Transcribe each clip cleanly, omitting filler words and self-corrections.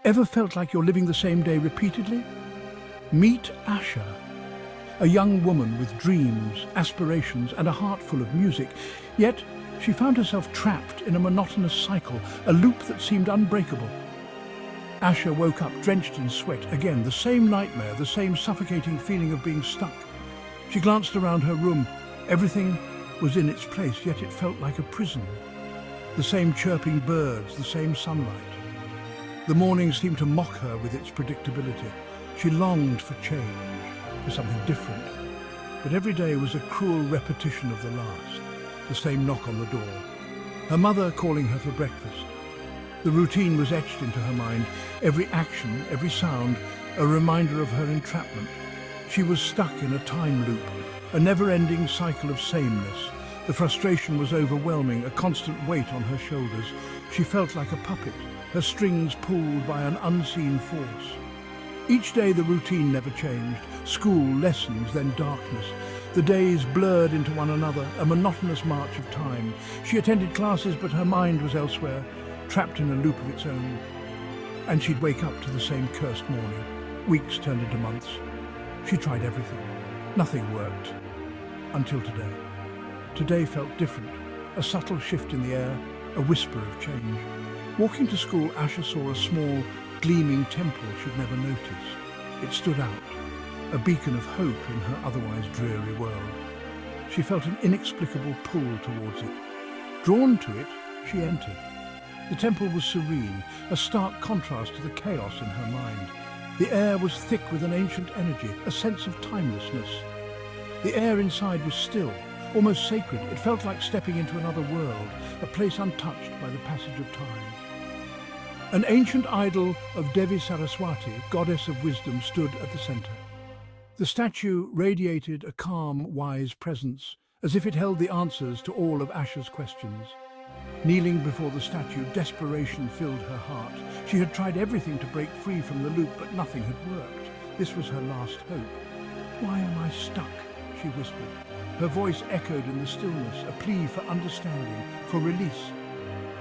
Ever felt like you're living the same day repeatedly? Meet Asha, a young woman with dreams, aspirations, and a heart full of music. Yet, she found herself trapped in a monotonous cycle, a loop that seemed unbreakable. Asha woke up drenched in sweat. Again, the same nightmare, the same suffocating feeling of being stuck. She glanced around her room. Everything was in its place, yet it felt like a prison. The same chirping birds, the same sunlight. The morning seemed to mock her with its predictability. She longed for change, for something different. But every day was a cruel repetition of the last. The same knock on the door. Her mother calling her for breakfast. The routine was etched into her mind. Every action, every sound, a reminder of her entrapment. She was stuck in a time loop, a never-ending cycle of sameness. The frustration was overwhelming, a constant weight on her shoulders. She felt like a puppet, her strings pulled by an unseen force. Each day the routine never changed. School, lessons, then darkness. The days blurred into one another, a monotonous march of time. She attended classes, but her mind was elsewhere, trapped in a loop of its own. And she'd wake up to the same cursed morning. Weeks turned into months. She tried everything. Nothing worked. Until today. Today felt different. A subtle shift in the air, a whisper of change. Walking to school, Asha saw a small, gleaming temple she'd never noticed. It stood out, a beacon of hope in her otherwise dreary world. She felt an inexplicable pull towards it. Drawn to it, she entered. The temple was serene, a stark contrast to the chaos in her mind. The air was thick with an ancient energy, a sense of timelessness. The air inside was still, almost sacred. It felt like stepping into another world, a place untouched by the passage of time. An ancient idol of Devi Saraswati, goddess of wisdom, stood at the center. The statue radiated a calm, wise presence, as if it held the answers to all of Asha's questions. Kneeling before the statue, desperation filled her heart. She had tried everything to break free from the loop, but nothing had worked. This was her last hope. "Why am I stuck?" she whispered. Her voice echoed in the stillness, a plea for understanding, for release.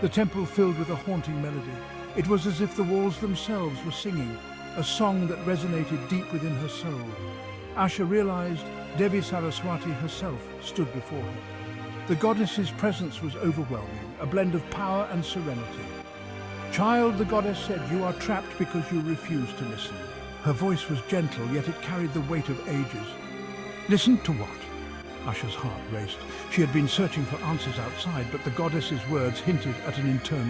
The temple filled with a haunting melody. It was as if the walls themselves were singing, a song that resonated deep within her soul. Asha realized Devi Saraswati herself stood before her. The goddess's presence was overwhelming, a blend of power and serenity. "Child," the goddess said, "you are trapped because you refuse to listen." Her voice was gentle, yet it carried the weight of ages. "Listen to what?" Asha's heart raced. She had been searching for answers outside, but the goddess's words hinted at an internal